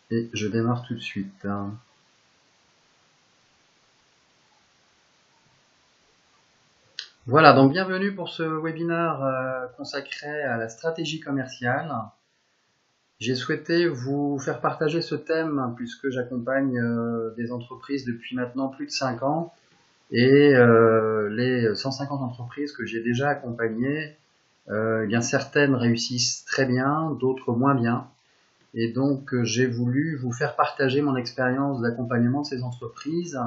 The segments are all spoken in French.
Et je démarre tout de suite. Voilà, donc bienvenue pour ce webinaire consacré à la stratégie commerciale. J'ai souhaité vous faire partager ce thème puisque j'accompagne des entreprises depuis maintenant plus de 5 ans et les 150 entreprises que j'ai déjà accompagnées, bien certaines réussissent très bien, d'autres moins bien. Et donc j'ai voulu vous faire partager mon expérience d'accompagnement de ces entreprises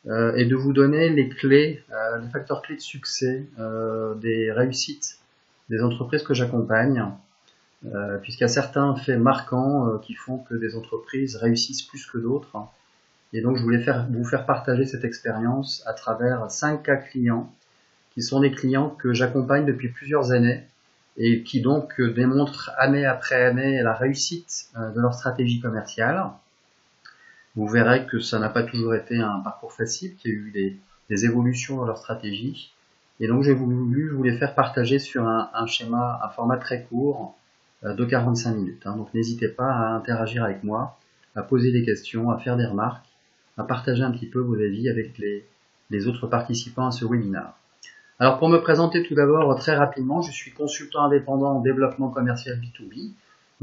et de vous donner les clés, les facteurs clés de succès des réussites des entreprises que j'accompagne, puisqu'il y a certains faits marquants qui font que des entreprises réussissent plus que d'autres. Et donc je voulais vous faire partager cette expérience à travers 5 cas clients, qui sont des clients que j'accompagne depuis plusieurs années, et qui donc démontrent année après année la réussite de leur stratégie commerciale. Vous verrez que ça n'a pas toujours été un parcours facile, qu'il y a eu des évolutions dans leur stratégie. Et donc j'ai voulu vous les faire partager sur un schéma, un format très court de 45 minutes. Donc n'hésitez pas à interagir avec moi, à poser des questions, à faire des remarques, à partager un petit peu vos avis avec les autres participants à ce webinaire. Alors pour me présenter tout d'abord très rapidement, je suis consultant indépendant en développement commercial B2B.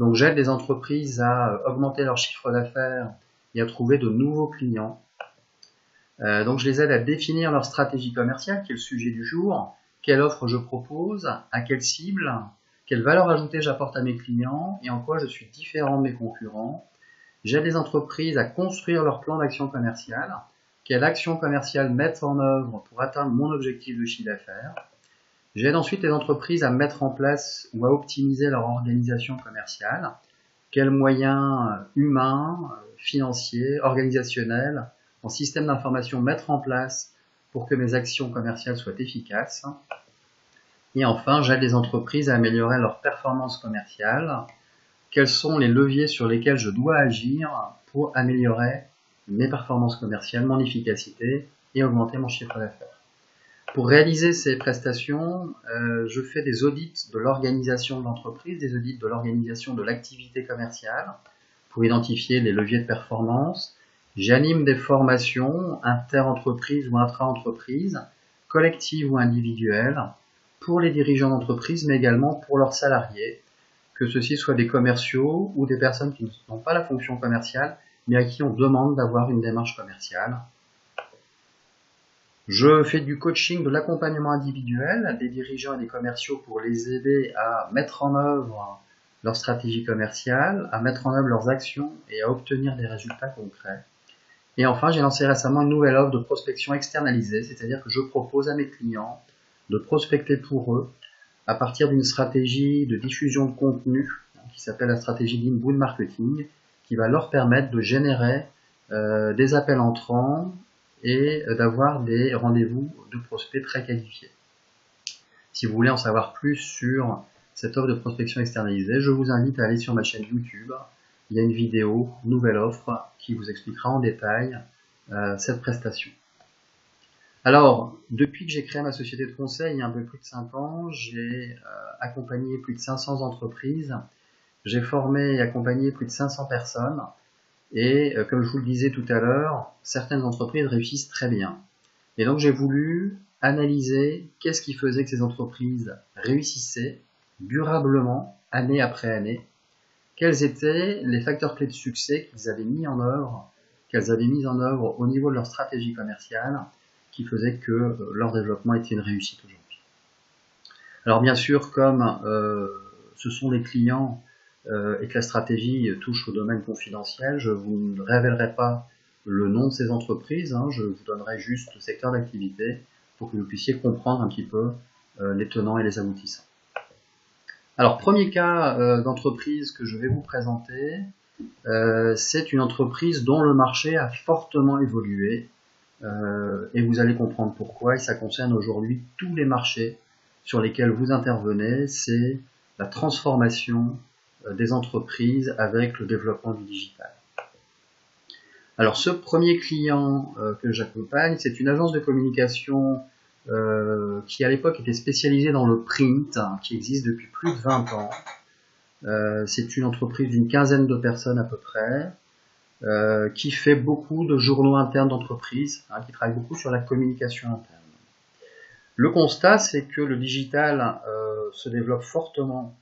Donc j'aide les entreprises à augmenter leur chiffre d'affaires et à trouver de nouveaux clients. Donc je les aide à définir leur stratégie commerciale, qui est le sujet du jour, quelle offre je propose, à quelle cible, quelle valeur ajoutée j'apporte à mes clients et en quoi je suis différent de mes concurrents. J'aide les entreprises à construire leur plan d'action commerciale, quelle action commerciale mettre en œuvre pour atteindre mon objectif de chiffre d'affaires. J'aide ensuite les entreprises à mettre en place ou à optimiser leur organisation commerciale, quels moyens humains, financiers, organisationnels, en système d'information mettre en place pour que mes actions commerciales soient efficaces. Et enfin, j'aide les entreprises à améliorer leur performance commerciale. Quels sont les leviers sur lesquels je dois agir pour améliorer mes performances commerciales, mon efficacité et augmenter mon chiffre d'affaires. Pour réaliser ces prestations, je fais des audits de l'organisation de l'entreprise, des audits de l'organisation de l'activité commerciale pour identifier les leviers de performance. J'anime des formations inter-entreprises ou intra-entreprises, collectives ou individuelles, pour les dirigeants d'entreprise, mais également pour leurs salariés, que ceux-ci soient des commerciaux ou des personnes qui n'ont pas la fonction commerciale, mais à qui on demande d'avoir une démarche commerciale. Je fais du coaching, de l'accompagnement individuel à des dirigeants et des commerciaux pour les aider à mettre en œuvre leur stratégie commerciale, à mettre en œuvre leurs actions et à obtenir des résultats concrets. Et enfin, j'ai lancé récemment une nouvelle offre de prospection externalisée, c'est-à-dire que je propose à mes clients de prospecter pour eux à partir d'une stratégie de diffusion de contenu qui s'appelle la stratégie d'inbound marketing, qui va leur permettre de générer des appels entrants et d'avoir des rendez-vous de prospects très qualifiés. Si vous voulez en savoir plus sur cette offre de prospection externalisée, je vous invite à aller sur ma chaîne YouTube. Il y a une vidéo, nouvelle offre, qui vous expliquera en détail cette prestation. Alors, depuis que j'ai créé ma société de conseil il y a un peu plus de 5 ans, j'ai accompagné plus de 500 entreprises, j'ai formé et accompagné plus de 500 personnes, et comme je vous le disais tout à l'heure, certaines entreprises réussissent très bien. Et donc j'ai voulu analyser qu'est-ce qui faisait que ces entreprises réussissaient durablement, année après année, quels étaient les facteurs clés de succès qu'elles avaient mis en œuvre au niveau de leur stratégie commerciale, qui faisait que leur développement était une réussite aujourd'hui. Alors bien sûr, comme ce sont les clients et que la stratégie touche au domaine confidentiel, je vous ne révélerai pas le nom de ces entreprises, je vous donnerai juste le secteur d'activité pour que vous puissiez comprendre un petit peu les tenants et les aboutissants. Alors, premier cas d'entreprise que je vais vous présenter, c'est une entreprise dont le marché a fortement évolué et vous allez comprendre pourquoi, et ça concerne aujourd'hui tous les marchés sur lesquels vous intervenez, c'est la transformation des entreprises avec le développement du digital. Alors ce premier client que j'accompagne, c'est une agence de communication qui à l'époque était spécialisée dans le print, qui existe depuis plus de 20 ans. C'est une entreprise d'une quinzaine de personnes à peu près. qui fait beaucoup de journaux internes d'entreprise, hein, qui travaille beaucoup sur la communication interne. Le constat, c'est que le digital se développe fortement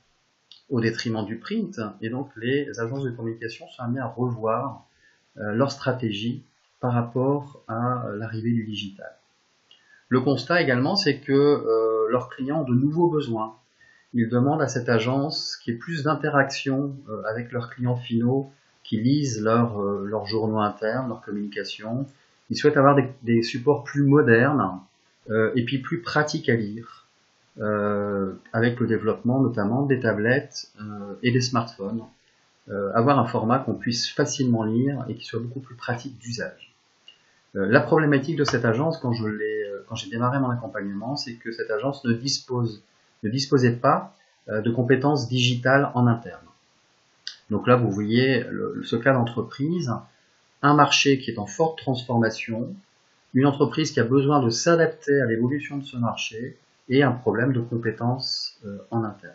au détriment du print, et donc les agences de communication sont amenées à revoir leur stratégie par rapport à l'arrivée du digital. Le constat également, c'est que leurs clients ont de nouveaux besoins. Ils demandent à cette agence qu'il y ait plus d'interaction avec leurs clients finaux qui lisent leurs journaux internes, leur communication. Ils souhaitent avoir des supports plus modernes et puis plus pratiques à lire, avec le développement notamment des tablettes et des smartphones. Avoir un format qu'on puisse facilement lire et qui soit beaucoup plus pratique d'usage. La problématique de cette agence, quand j'ai démarré mon accompagnement, c'est que cette agence ne disposait pas de compétences digitales en interne. Donc là, vous voyez ce cas d'entreprise, un marché qui est en forte transformation, une entreprise qui a besoin de s'adapter à l'évolution de ce marché et un problème de compétences en interne.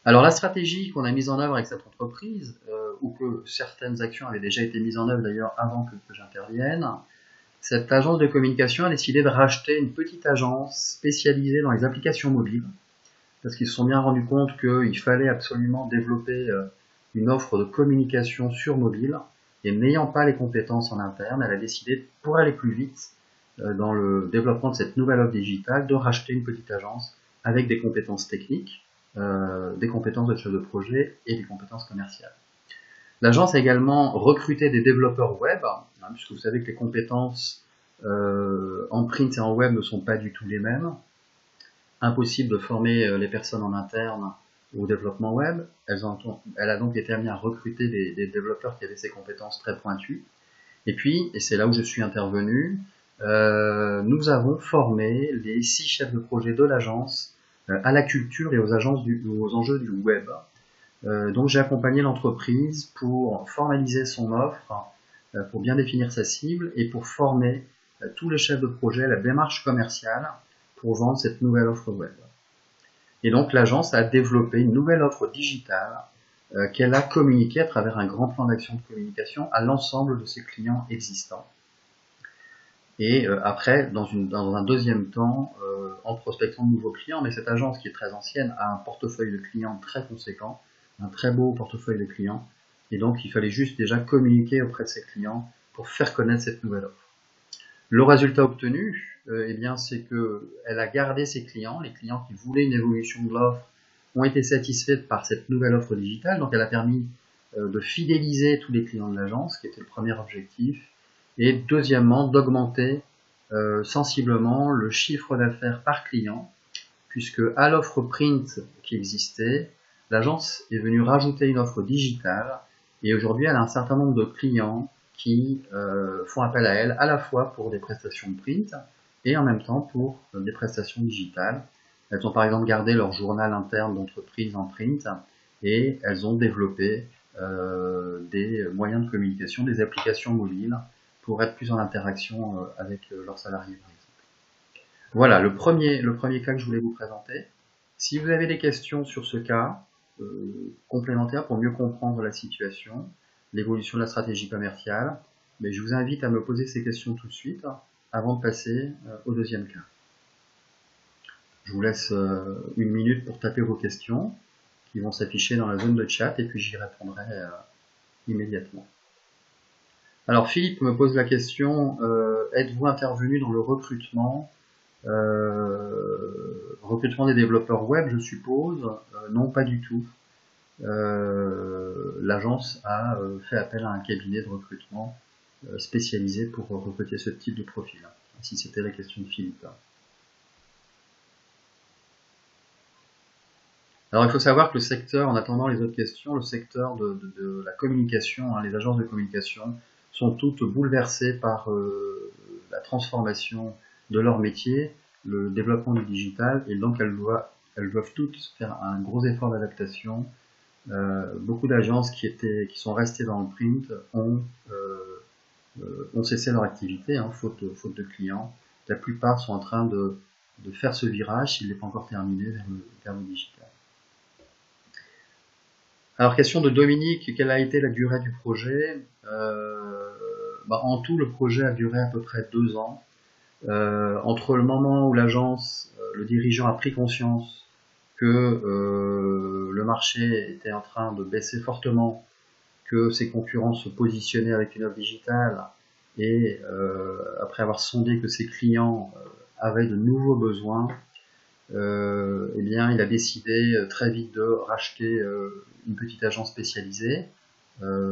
Alors la stratégie qu'on a mise en œuvre avec cette entreprise, ou que certaines actions avaient déjà été mises en œuvre d'ailleurs avant que j'intervienne, cette agence de communication a décidé de racheter une petite agence spécialisée dans les applications mobiles, parce qu'ils se sont bien rendus compte qu'il fallait absolument développer une offre de communication sur mobile, et n'ayant pas les compétences en interne, elle a décidé, pour aller plus vite dans le développement de cette nouvelle offre digitale, de racheter une petite agence avec des compétences techniques, des compétences de chef de projet et des compétences commerciales. L'agence a également recruté des développeurs web, hein, puisque vous savez que les compétences en print et en web ne sont pas du tout les mêmes. Impossible de former les personnes en interne au développement web. Elle a donc été amenée à recruter des développeurs qui avaient ces compétences très pointues. Et puis, et c'est là où je suis intervenu, nous avons formé les 6 chefs de projet de l'agence à la culture et aux enjeux du web. Donc j'ai accompagné l'entreprise pour formaliser son offre, pour bien définir sa cible et pour former tous les chefs de projet à la démarche commerciale pour vendre cette nouvelle offre web. Et donc l'agence a développé une nouvelle offre digitale qu'elle a communiquée à travers un grand plan d'action de communication à l'ensemble de ses clients existants. Et après, dans un deuxième temps, en prospectant de nouveaux clients, mais cette agence qui est très ancienne a un portefeuille de clients très conséquent, un très beau portefeuille de clients, et donc il fallait juste déjà communiquer auprès de ses clients pour faire connaître cette nouvelle offre. Le résultat obtenu, eh bien, c'est qu'elle a gardé ses clients, les clients qui voulaient une évolution de l'offre ont été satisfaits par cette nouvelle offre digitale, donc elle a permis de fidéliser tous les clients de l'agence, qui était le premier objectif, et deuxièmement, d'augmenter sensiblement le chiffre d'affaires par client, puisque à l'offre print qui existait, l'agence est venue rajouter une offre digitale, et aujourd'hui elle a un certain nombre de clients qui font appel à elle à la fois pour des prestations de print et en même temps pour des prestations digitales. Elles ont par exemple gardé leur journal interne d'entreprise en print et elles ont développé des moyens de communication, des applications mobiles pour être plus en interaction avec leurs salariés par exemple. Voilà le premier cas que je voulais vous présenter. Si vous avez des questions sur ce cas complémentaires pour mieux comprendre la situation, l'évolution de la stratégie commerciale, mais je vous invite à me poser ces questions tout de suite avant de passer au deuxième cas. Je vous laisse une minute pour taper vos questions qui vont s'afficher dans la zone de chat et puis j'y répondrai immédiatement. Alors Philippe me pose la question, êtes-vous intervenu dans le recrutement des développeurs web, je suppose? Non, pas du tout. L'agence a fait appel à un cabinet de recrutement spécialisé pour recruter ce type de profil, si c'était la question de Philippe. Alors il faut savoir que le secteur, en attendant les autres questions, le secteur de la communication, hein, les agences de communication sont toutes bouleversées par la transformation de leur métier, le développement du digital, et donc elles doivent toutes faire un gros effort d'adaptation. Beaucoup d'agences qui sont restées dans le print ont cessé leur activité, hein, faute de clients. La plupart sont en train de faire ce virage, s'il n'est pas encore terminé, vers le digital. Alors, question de Dominique, quelle a été la durée du projet? En tout, le projet a duré à peu près 2 ans. Entre le moment où l'agence, le dirigeant a pris conscience que le marché était en train de baisser fortement, que ses concurrents se positionnaient avec une offre digitale, et après avoir sondé que ses clients avaient de nouveaux besoins, eh bien, il a décidé très vite de racheter une petite agence spécialisée.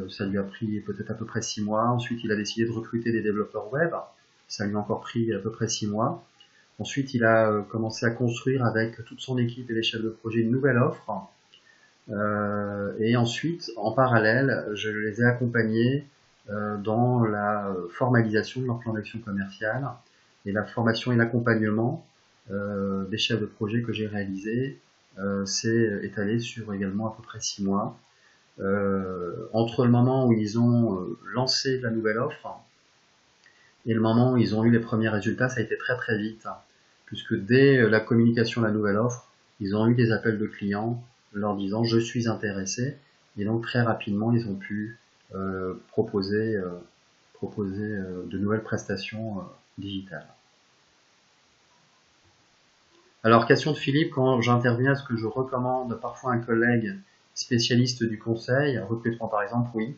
Ça lui a pris peut-être à peu près 6 mois. Ensuite, il a décidé de recruter des développeurs web. Ça lui a encore pris à peu près 6 mois. Ensuite, il a commencé à construire avec toute son équipe et les chefs de projet une nouvelle offre. Et ensuite, en parallèle, je les ai accompagnés dans la formalisation de leur plan d'action commerciale et la formation et l'accompagnement des chefs de projet que j'ai réalisé s'est étalé sur également à peu près 6 mois. Entre le moment où ils ont lancé la nouvelle offre et le moment où ils ont eu les premiers résultats, ça a été très très vite, puisque dès la communication de la nouvelle offre, ils ont eu des appels de clients leur disant je suis intéressé, et donc très rapidement ils ont pu proposer de nouvelles prestations digitales. Alors, question de Philippe, quand j'interviens, est-ce que je recommande parfois un collègue spécialiste du conseil, recrutement par exemple? Oui.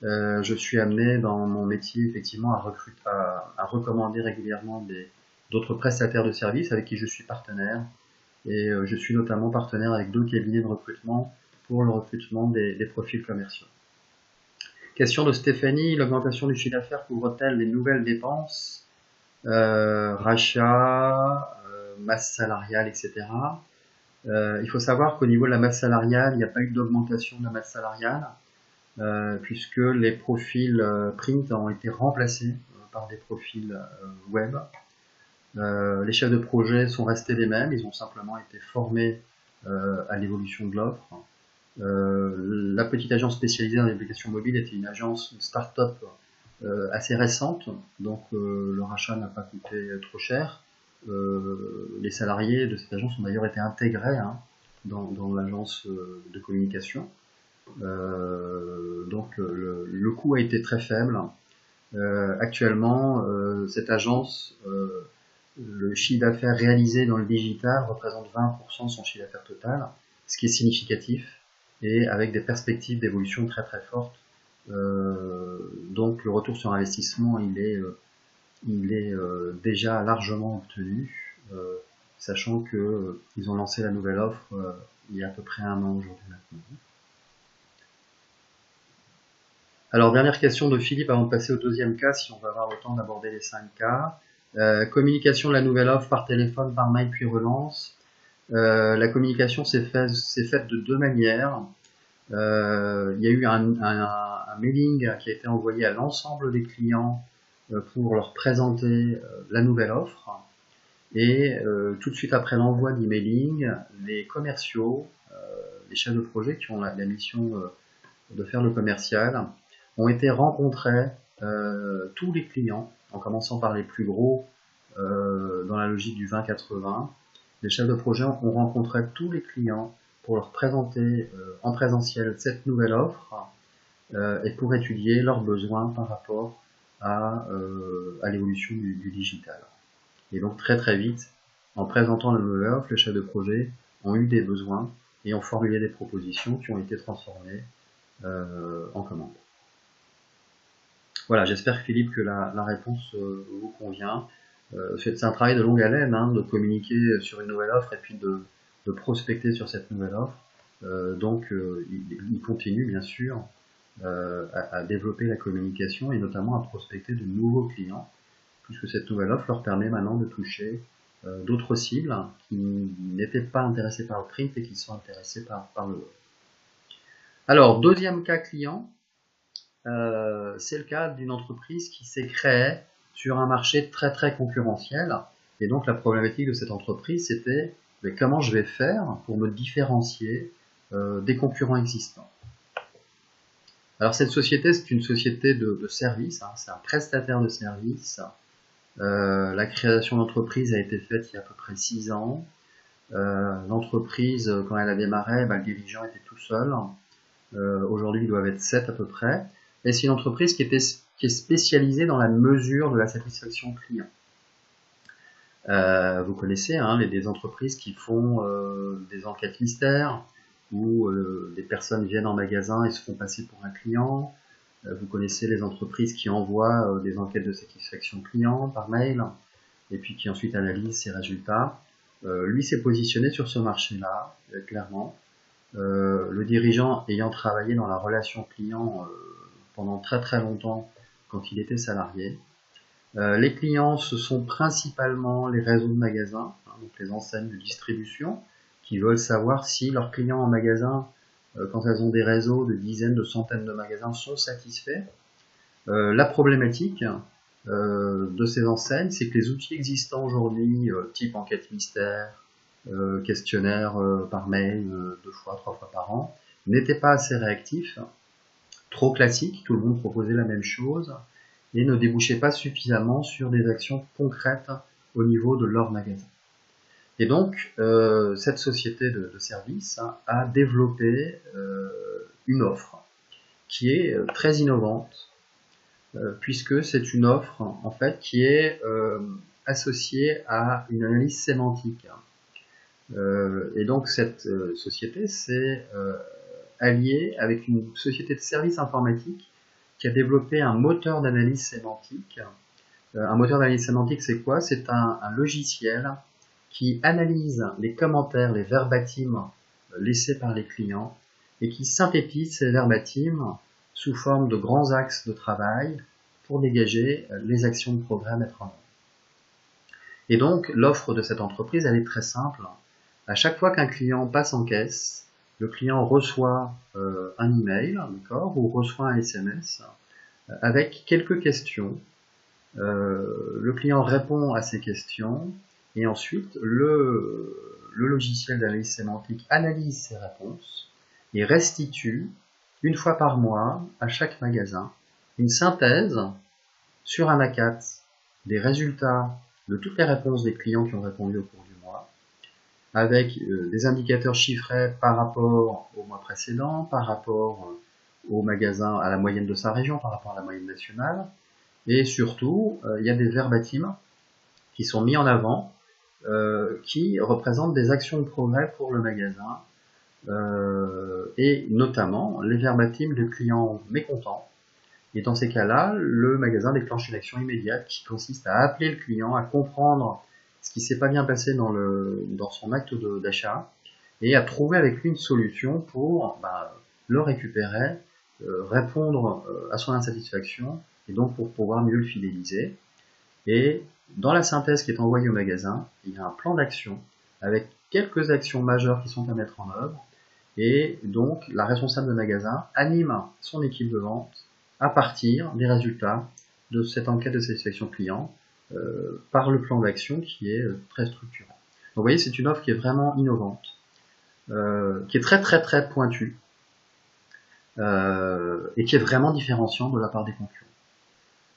Je suis amené dans mon métier effectivement à recommander régulièrement d'autres prestataires de services avec qui je suis partenaire. Et je suis notamment partenaire avec 2 cabinets de recrutement pour le recrutement des profils commerciaux. Question de Stéphanie, l'augmentation du chiffre d'affaires couvre-t-elle les nouvelles dépenses, rachats, masse salariale, etc. Il faut savoir qu'au niveau de la masse salariale, il n'y a pas eu d'augmentation de la masse salariale, puisque les profils print ont été remplacés par des profils web. Les chefs de projet sont restés les mêmes, ils ont simplement été formés à l'évolution de l'offre. La petite agence spécialisée dans l'application mobile était une agence, une start-up assez récente, donc le rachat n'a pas coûté trop cher. Les salariés de cette agence ont d'ailleurs été intégrés dans l'agence de communication. Donc le coût a été très faible. Actuellement, cette agence, le chiffre d'affaires réalisé dans le digital représente 20% de son chiffre d'affaires total, ce qui est significatif, et avec des perspectives d'évolution très très fortes. Donc le retour sur investissement, il est déjà largement obtenu, sachant qu'ils ont lancé la nouvelle offre il y a à peu près 1 an aujourd'hui maintenant. Alors, dernière question de Philippe avant de passer au deuxième cas, si on va avoir le temps d'aborder les 5 cas. Communication de la nouvelle offre par téléphone, par mail, puis relance. La communication s'est faite de 2 manières. Il y a eu un mailing qui a été envoyé à l'ensemble des clients pour leur présenter la nouvelle offre. Et tout de suite après l'envoi d'emailing, les commerciaux, les chefs de projet qui ont la mission de faire le commercial, ont été rencontrés tous les clients, en commençant par les plus gros dans la logique du 20-80. Les chefs de projet ont rencontré tous les clients pour leur présenter en présentiel cette nouvelle offre et pour étudier leurs besoins par rapport à l'évolution du digital. Et donc très très vite, en présentant la nouvelle offre, les chefs de projet ont eu des besoins et ont formulé des propositions qui ont été transformées en commande. Voilà, j'espère Philippe que la réponse vous convient. C'est un travail de longue haleine de communiquer sur une nouvelle offre et puis de prospecter sur cette nouvelle offre. Donc il continue bien sûr à développer la communication et notamment à prospecter de nouveaux clients, puisque cette nouvelle offre leur permet maintenant de toucher d'autres cibles qui n'étaient pas intéressées par le print et qui sont intéressées par le web. Alors, deuxième cas client, c'est le cas d'une entreprise qui s'est créée sur un marché très très concurrentiel. Et donc la problématique de cette entreprise, c'était mais comment je vais faire pour me différencier des concurrents existants. Alors cette société, c'est une société de services, c'est un prestataire de services. La création d'entreprise a été faite il y a à peu près 6 ans. L'entreprise, quand elle a démarré, le dirigeant était tout seul. Aujourd'hui, ils doivent être 7 à peu près. Et c'est une entreprise qui est spécialisée dans la mesure de la satisfaction client. Vous connaissez hein, des entreprises qui font des enquêtes mystères, où des personnes viennent en magasin et se font passer pour un client. Vous connaissez les entreprises qui envoient des enquêtes de satisfaction client par mail, et puis qui ensuite analysent ces résultats. Lui s'est positionné sur ce marché-là, clairement. Le dirigeant ayant travaillé dans la relation client pendant très très longtemps quand il était salarié. Les clients, ce sont principalement les réseaux de magasins, hein, donc les enseignes de distribution, qui veulent savoir si leurs clients en magasin, quand elles ont des réseaux de dizaines, de centaines de magasins, sont satisfaits. La problématique de ces enseignes, c'est que les outils existants aujourd'hui, type enquête mystère, questionnaire par mail 2 fois, 3 fois par an, n'étaient pas assez réactifs, trop classiques, tout le monde proposait la même chose, et ne débouchaient pas suffisamment sur des actions concrètes au niveau de leur magasin. Et donc, cette société de service a développé une offre qui est très innovante, puisque c'est une offre en fait qui est associée à une analyse sémantique. Et donc cette société s'est alliée avec une société de services informatiques qui a développé un moteur d'analyse sémantique. Un moteur d'analyse sémantique, c'est quoi? C'est un logiciel qui analyse les commentaires, les verbatims laissés par les clients et qui synthétise ces verbatims sous forme de grands axes de travail pour dégager les actions de progrès à mettre en œuvre. Et donc, l'offre de cette entreprise, elle est très simple. À chaque fois qu'un client passe en caisse, le client reçoit un email, d'accord, ou reçoit un SMS avec quelques questions. Le client répond à ces questions et ensuite le logiciel d'analyse sémantique analyse ces réponses et restitue une fois par mois à chaque magasin une synthèse sur un A4 des résultats de toutes les réponses des clients qui ont répondu au cours du mois, avec des indicateurs chiffrés par rapport au mois précédent, par rapport au magasin, à la moyenne de sa région, par rapport à la moyenne nationale, et surtout, il y a des verbatims qui sont mis en avant, qui représentent des actions de progrès pour le magasin, et notamment les verbatims de clients mécontents. Et dans ces cas-là, le magasin déclenche une action immédiate qui consiste à appeler le client, à comprendre ce qui s'est pas bien passé dans son acte d'achat, et à trouver avec lui une solution pour le récupérer, répondre à son insatisfaction, et donc pour pouvoir mieux le fidéliser. Et dans la synthèse qui est envoyée au magasin, il y a un plan d'action avec quelques actions majeures qui sont à mettre en œuvre, et donc la responsable de magasin anime son équipe de vente à partir des résultats de cette enquête de satisfaction client par le plan d'action qui est très structurant. Donc vous voyez, c'est une offre qui est vraiment innovante, qui est très très très pointue, et qui est vraiment différenciante de la part des concurrents.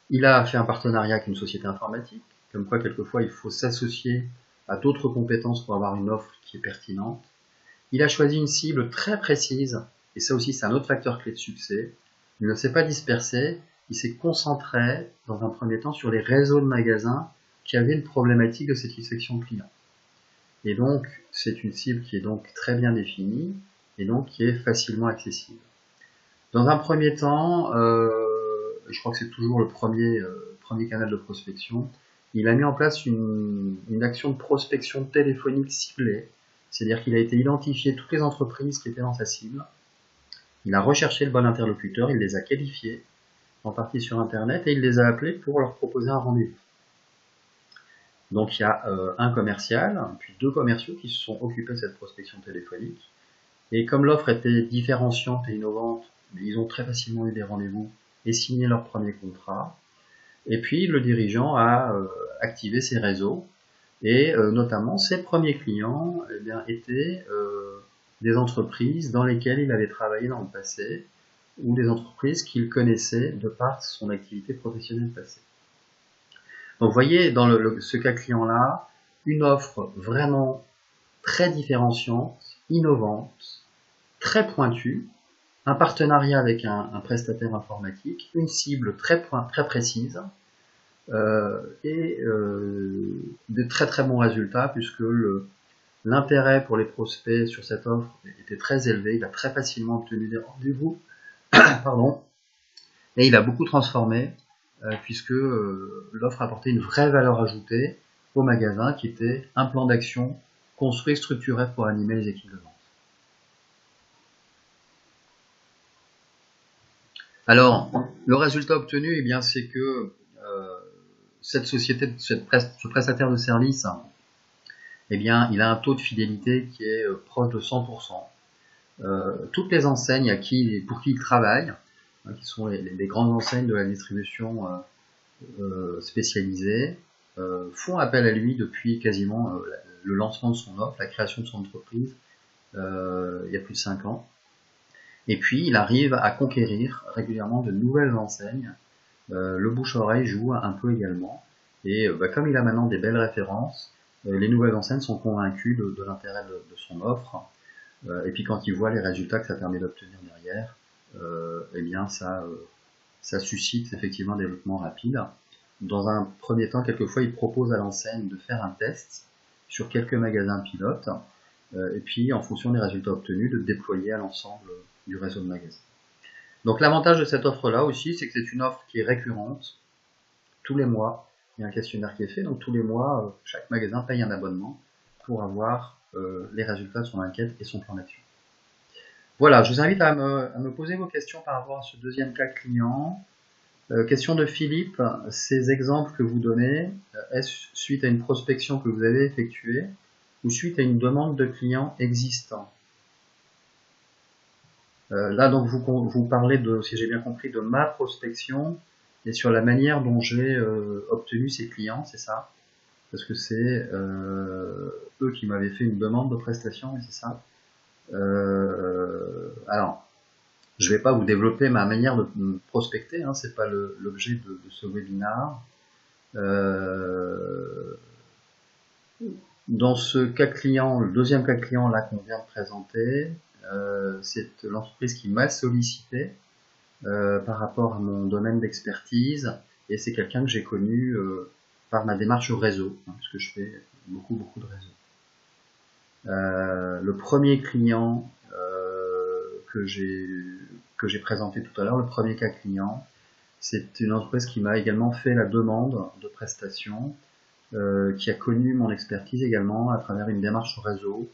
Il a fait un partenariat avec une société informatique, comme quoi quelquefois il faut s'associer à d'autres compétences pour avoir une offre qui est pertinente. Il a choisi une cible très précise, et ça aussi c'est un autre facteur clé de succès. Il ne s'est pas dispersé, il s'est concentré dans un premier temps sur les réseaux de magasins qui avaient une problématique de satisfaction client. Et donc c'est une cible qui est donc très bien définie et donc qui est facilement accessible. Dans un premier temps, je crois que c'est toujours le premier canal de prospection, il a mis en place une action de prospection téléphonique ciblée, c'est-à-dire qu'il a été identifié toutes les entreprises qui étaient dans sa cible, il a recherché le bon interlocuteur, il les a qualifiés, en partie sur internet, et il les a appelés pour leur proposer un rendez-vous. Donc il y a un commercial, puis 2 commerciaux qui se sont occupés de cette prospection téléphonique, et comme l'offre était différenciante et innovante, ils ont très facilement eu des rendez-vous et signé leur premier contrat. Et puis le dirigeant a activé ses réseaux, et notamment ses premiers clients étaient des entreprises dans lesquelles il avait travaillé dans le passé, ou des entreprises qu'il connaissait de par son activité professionnelle passée. Donc vous voyez, dans ce cas client-là, une offre vraiment très différenciante, innovante, très pointue, un partenariat avec un prestataire informatique, une cible très précise, et de très bons résultats, puisque l'intérêt pour les prospects sur cette offre était très élevé. Il a très facilement obtenu des rendez-vous, pardon, et il a beaucoup transformé, puisque l'offre apportait une vraie valeur ajoutée au magasin, qui était un plan d'action construit, structuré pour animer les équipes de vente. Alors, le résultat obtenu, eh bien, c'est que cette société, ce prestataire de service, eh bien, il a un taux de fidélité qui est proche de 100%. Toutes les enseignes pour qui il travaille, qui sont les grandes enseignes de la distribution spécialisée, font appel à lui depuis quasiment le lancement de son offre, la création de son entreprise, il y a plus de 5 ans. Et puis, il arrive à conquérir régulièrement de nouvelles enseignes. Le bouche-oreille joue un peu également. Et comme il a maintenant des belles références, les nouvelles enseignes sont convaincues de l'intérêt de son offre. Et puis quand ils voient les résultats que ça permet d'obtenir derrière, eh bien ça suscite effectivement un développement rapide. Dans un premier temps, quelquefois, il propose à l'enseigne de faire un test sur quelques magasins pilotes, et puis en fonction des résultats obtenus, de déployer à l'ensemble du réseau de magasins. Donc l'avantage de cette offre-là aussi, c'est que c'est une offre qui est récurrente. Tous les mois, il y a un questionnaire qui est fait, donc tous les mois, chaque magasin paye un abonnement pour avoir les résultats de son enquête et son plan d'action. Voilà, je vous invite à me poser vos questions par rapport à ce deuxième cas client. Question de Philippe, ces exemples que vous donnez, est-ce suite à une prospection que vous avez effectuée ou suite à une demande de clients existants? Là, donc, vous parlez de, si j'ai bien compris, de ma prospection et sur la manière dont j'ai obtenu ces clients, c'est ça? Parce que c'est eux qui m'avaient fait une demande de prestation, c'est ça? Alors, je ne vais pas vous développer ma manière de prospecter, hein, c'est pas l'objet de ce webinaire. Dans ce cas client, le deuxième cas client là qu'on vient de présenter, c'est l'entreprise qui m'a sollicité par rapport à mon domaine d'expertise, et c'est quelqu'un que j'ai connu par ma démarche au réseau, hein, puisque je fais beaucoup de réseaux. Le premier client que j'ai présenté tout à l'heure, le premier cas client, c'est une entreprise qui m'a également fait la demande de prestation, qui a connu mon expertise également à travers une démarche au réseau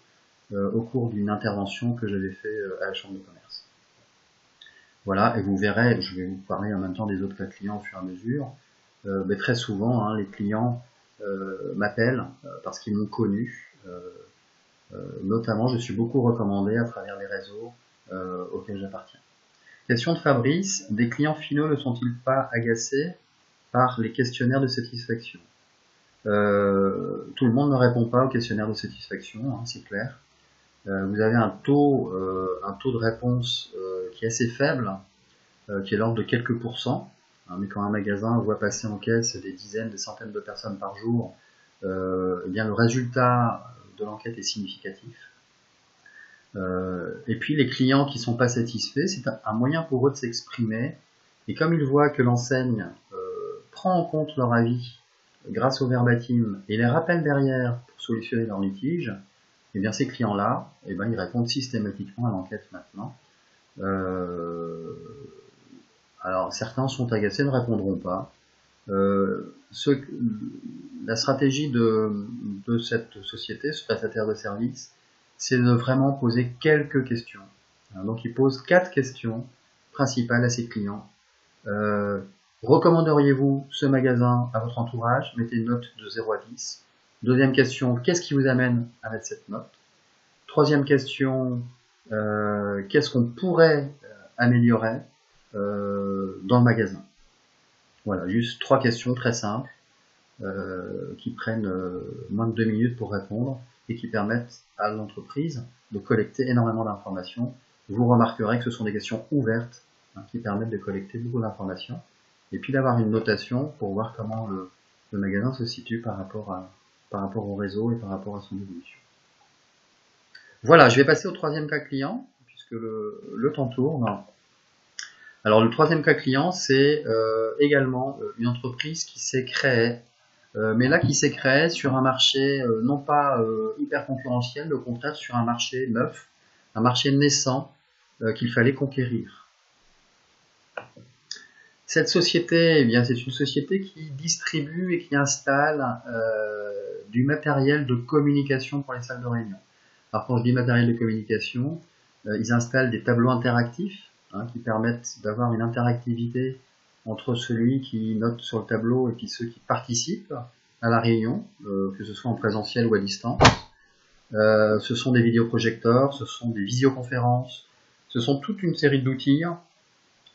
au cours d'une intervention que j'avais fait à la Chambre de commerce. Voilà, et vous verrez, je vais vous parler en même temps des autres cas clients au fur et à mesure, mais très souvent, hein, les clients m'appellent parce qu'ils m'ont connu. Notamment, je suis beaucoup recommandé à travers les réseaux auxquels j'appartiens. Question de Fabrice, des clients finaux ne sont-ils pas agacés par les questionnaires de satisfaction? Tout le monde ne répond pas au questionnaire de satisfaction, hein, c'est clair. Vous avez un taux de réponse qui est assez faible, qui est l'ordre de quelques pourcents, hein, mais quand un magasin voit passer en caisse des dizaines, des centaines de personnes par jour, eh bien le résultat de l'enquête est significatif. Et puis les clients qui sont pas satisfaits, c'est un moyen pour eux de s'exprimer, et comme ils voient que l'enseigne prend en compte leur avis grâce au verbatim et les rappelle derrière pour solutionner leur litige, et bien ces clients-là, eh ben, ils répondent systématiquement à l'enquête maintenant. Alors certains sont agacés, ne répondront pas. La stratégie de cette société, ce prestataire de service, c'est de vraiment poser quelques questions. Donc il pose 4 questions principales à ses clients. Recommanderiez-vous ce magasin à votre entourage? Mettez une note de 0 à 10. Deuxième question, qu'est-ce qui vous amène à mettre cette note? Troisième question, qu'est-ce qu'on pourrait améliorer dans le magasin? Voilà, juste 3 questions très simples qui prennent moins de 2 minutes pour répondre et qui permettent à l'entreprise de collecter énormément d'informations. Vous remarquerez que ce sont des questions ouvertes, hein, qui permettent de collecter beaucoup d'informations et puis d'avoir une notation pour voir comment le magasin se situe par rapport au réseau et par rapport à son évolution. Voilà, je vais passer au troisième cas client, puisque puisque le temps tourne. Alors le troisième cas client, c'est également une entreprise qui s'est créée, mais là qui s'est créée sur un marché non pas hyper concurrentiel, au contraire sur un marché neuf, un marché naissant qu'il fallait conquérir. Cette société, eh bien, c'est une société qui distribue et qui installe du matériel de communication pour les salles de réunion. Alors quand je dis matériel de communication, ils installent des tableaux interactifs qui permettent d'avoir une interactivité entre celui qui note sur le tableau et puis ceux qui participent à la réunion, que ce soit en présentiel ou à distance. Ce sont des vidéoprojecteurs, ce sont des visioconférences, ce sont toute une série d'outils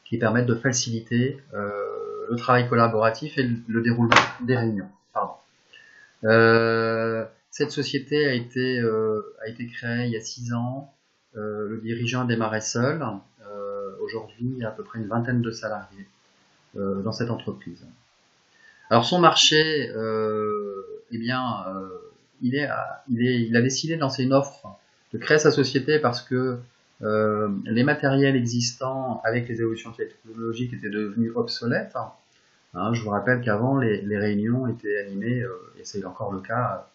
qui permettent de faciliter le travail collaboratif et le déroulement des réunions. Cette société a été créée il y a 6 ans. Le dirigeant a démarré seul. Aujourd'hui, il y a à peu près une vingtaine de salariés dans cette entreprise. Alors son marché, il a décidé de lancer une offre, de créer sa société parce que les matériels existants avec les évolutions technologiques étaient devenus obsolètes. Je vous rappelle qu'avant, les réunions étaient animées, et c'est encore le cas,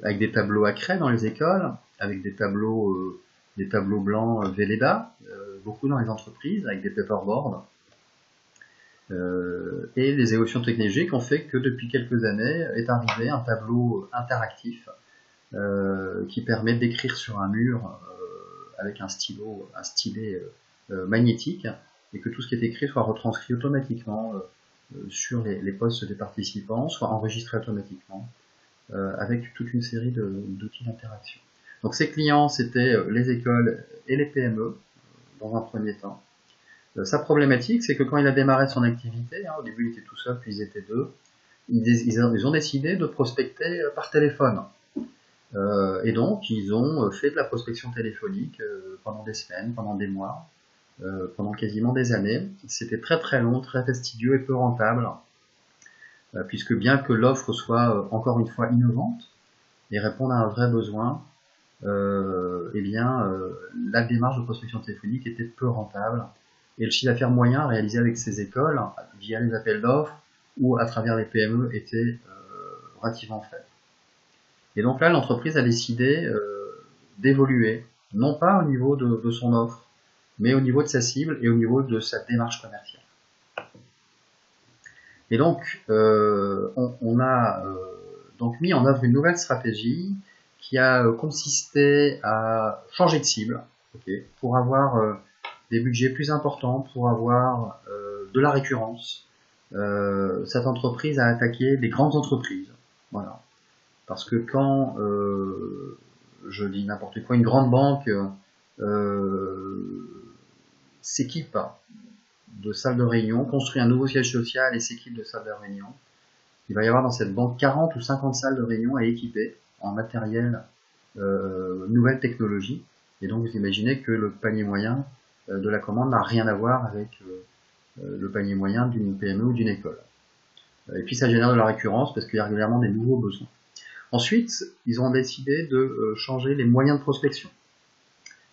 avec des tableaux à craie dans les écoles, avec des tableaux blancs Velleda, beaucoup dans les entreprises, avec des paperboards. Et les évolutions technologiques ont fait que depuis quelques années est arrivé un tableau interactif qui permet d'écrire sur un mur avec un stylet magnétique, et que tout ce qui est écrit soit retranscrit automatiquement sur les postes des participants, soit enregistré automatiquement avec toute une série d'outils d'interaction. Donc ces clients, c'était les écoles et les PME dans un premier temps. Sa problématique, c'est que quand il a démarré son activité, au début il était tout seul, puis ils étaient deux, ils ont décidé de prospecter par téléphone. Et donc ils ont fait de la prospection téléphonique pendant des semaines, pendant des mois, pendant quasiment des années. C'était très très long, très fastidieux et peu rentable, puisque bien que l'offre soit encore une fois innovante et réponde à un vrai besoin, la démarche de prospection téléphonique était peu rentable, et le chiffre d'affaires moyen réalisé avec ces écoles via les appels d'offres ou à travers les PME était relativement faible. Et donc là, l'entreprise a décidé d'évoluer, non pas au niveau de son offre, mais au niveau de sa cible et au niveau de sa démarche commerciale. Et donc, on a donc mis en œuvre une nouvelle stratégie qui a consisté à changer de cible, pour avoir des budgets plus importants, pour avoir de la récurrence. Cette entreprise a attaqué les grandes entreprises. Voilà. Parce que quand, je dis n'importe quoi, une grande banque s'équipe de salles de réunion, construit un nouveau siège social et s'équipe de salles de réunion, il va y avoir dans cette banque 40 ou 50 salles de réunion à équiper en matériel nouvelle technologie. Et donc vous imaginez que le panier moyen de la commande n'a rien à voir avec le panier moyen d'une PME ou d'une école. Et puis ça génère de la récurrence parce qu'il y a régulièrement des nouveaux besoins. Ensuite, ils ont décidé de changer les moyens de prospection.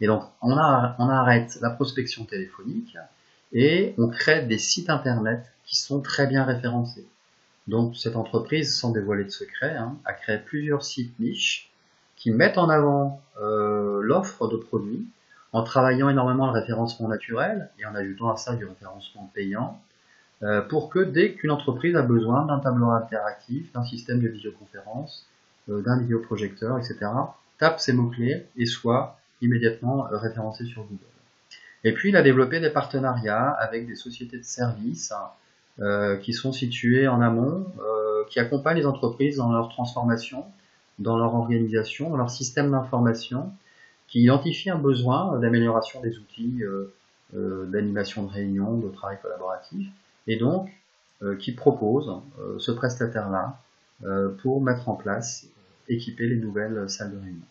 Et donc, on arrête la prospection téléphonique et on crée des sites internet qui sont très bien référencés. Donc, cette entreprise, sans dévoiler de secret, a créé plusieurs sites niches qui mettent en avant l'offre de produits en travaillant énormément le référencement naturel et en ajoutant à ça du référencement payant, pour que dès qu'une entreprise a besoin d'un tableau interactif, d'un système de visioconférence, d'un vidéoprojecteur, etc., tape ces mots-clés et soit immédiatement référencé sur Google. Et puis il a développé des partenariats avec des sociétés de services qui sont situées en amont, qui accompagnent les entreprises dans leur transformation, dans leur organisation, dans leur système d'information, qui identifient un besoin d'amélioration des outils d'animation de réunion, de travail collaboratif, et donc qui proposent ce prestataire-là pour mettre en place, équiper les nouvelles salles de réunion.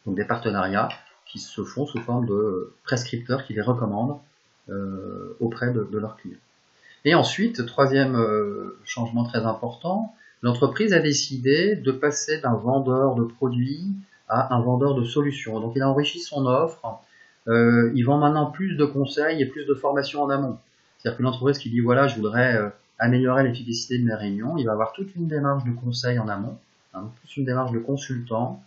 Donc des partenariats qui se font sous forme de prescripteurs qui les recommandent auprès de leurs clients. Et ensuite, troisième changement très important, l'entreprise a décidé de passer d'un vendeur de produits à un vendeur de solutions. Donc il a enrichi son offre, il vend maintenant plus de conseils et plus de formations en amont. C'est-à-dire qu'une entreprise qui dit voilà, je voudrais améliorer l'efficacité de mes réunions, il va avoir toute une démarche de conseil en amont, hein, toute une démarche de consultant.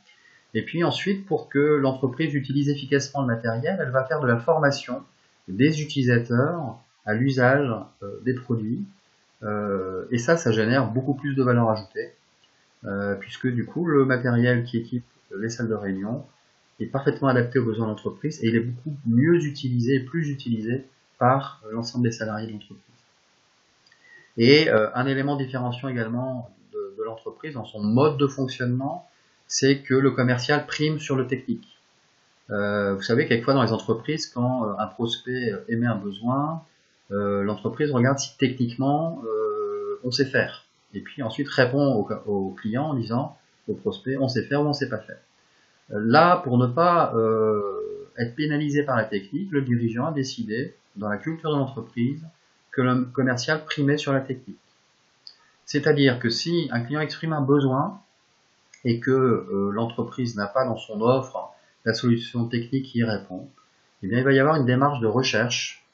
Et puis ensuite, pour que l'entreprise utilise efficacement le matériel, elle va faire de la formation des utilisateurs à l'usage des produits. Et ça génère beaucoup plus de valeur ajoutée, puisque du coup, le matériel qui équipe les salles de réunion est parfaitement adapté aux besoins de l'entreprise et il est beaucoup mieux utilisé et plus utilisé par l'ensemble des salariés de l'entreprise. Et un élément différenciant également de l'entreprise dans son mode de fonctionnement, c'est que le commercial prime sur le technique. Vous savez, quelquefois dans les entreprises, quand un prospect émet un besoin, l'entreprise regarde si techniquement on sait faire. Et puis ensuite répond au client en disant au prospect on sait faire ou on sait pas faire. Là, pour ne pas être pénalisé par la technique, le dirigeant a décidé, dans la culture de l'entreprise, que le commercial primait sur la technique. C'est-à-dire que si un client exprime un besoin et que l'entreprise n'a pas dans son offre la solution technique qui y répond, eh bien, il va y avoir une démarche de recherche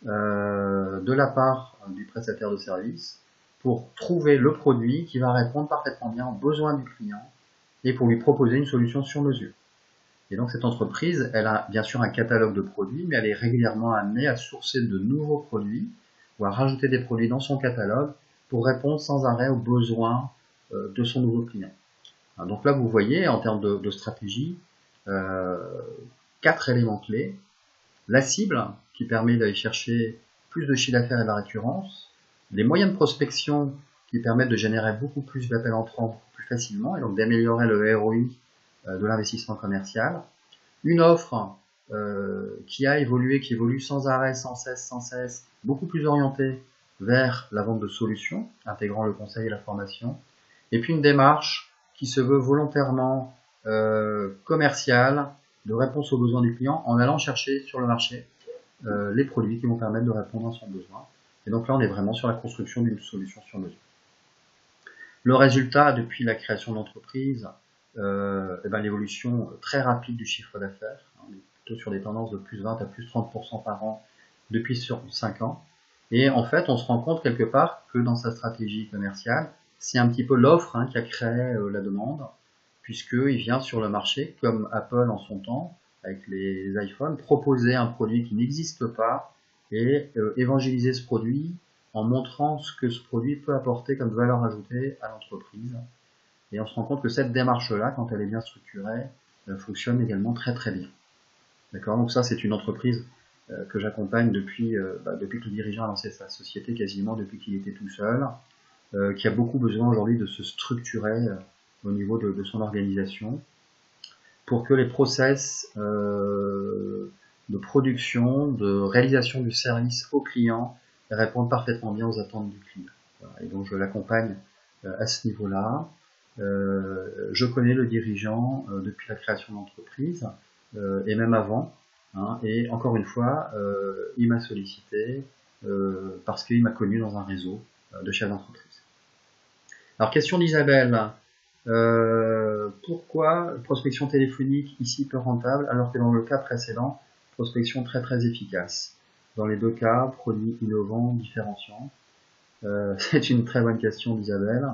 de la part du prestataire de service pour trouver le produit qui va répondre parfaitement bien aux besoins du client et pour lui proposer une solution sur mesure. Et donc cette entreprise, elle a bien sûr un catalogue de produits, mais elle est régulièrement amenée à sourcer de nouveaux produits ou à rajouter des produits dans son catalogue pour répondre sans arrêt aux besoins de son nouveau client. Donc là, vous voyez, en termes de stratégie, 4 éléments clés. La cible, qui permet d'aller chercher plus de chiffre d'affaires et de la récurrence. Les moyens de prospection, qui permettent de générer beaucoup plus d'appels entrants plus facilement, et donc d'améliorer le ROI de l'investissement commercial. Une offre qui a évolué, qui évolue sans arrêt, sans cesse, beaucoup plus orientée vers la vente de solutions, intégrant le conseil et la formation. Et puis une démarche qui se veut volontairement commerciale, de réponse aux besoins du client, en allant chercher sur le marché les produits qui vont permettre de répondre à son besoin. Et donc là, on est vraiment sur la construction d'une solution sur mesure. Le résultat, depuis la création de l'entreprise, l'évolution très rapide du chiffre d'affaires, on est plutôt sur des tendances de plus 20 à plus 30% par an depuis sur 5 ans. Et en fait, on se rend compte quelque part que dans sa stratégie commerciale, c'est un petit peu l'offre qui a créé la demande, puisqu'il vient sur le marché, comme Apple en son temps, avec les iPhones, proposer un produit qui n'existe pas et évangéliser ce produit en montrant ce que ce produit peut apporter comme valeur ajoutée à l'entreprise. Et on se rend compte que cette démarche-là, quand elle est bien structurée, fonctionne également très très bien. D'accord ? Donc ça, c'est une entreprise que j'accompagne depuis que le dirigeant a lancé sa société, quasiment depuis qu'il était tout seul, qui a beaucoup besoin aujourd'hui de se structurer au niveau de son organisation pour que les process de production, de réalisation du service au client répondent parfaitement bien aux attentes du client. Voilà. Et donc je l'accompagne à ce niveau-là. Je connais le dirigeant depuis la création de l'entreprise et même avant. Et encore une fois, il m'a sollicité parce qu'il m'a connu dans un réseau de chefs d'entreprise. Alors, question d'Isabelle. Pourquoi prospection téléphonique ici peu rentable alors que dans le cas précédent, prospection très très efficace? Dans les deux cas, produits innovants, différenciants. C'est une très bonne question d'Isabelle.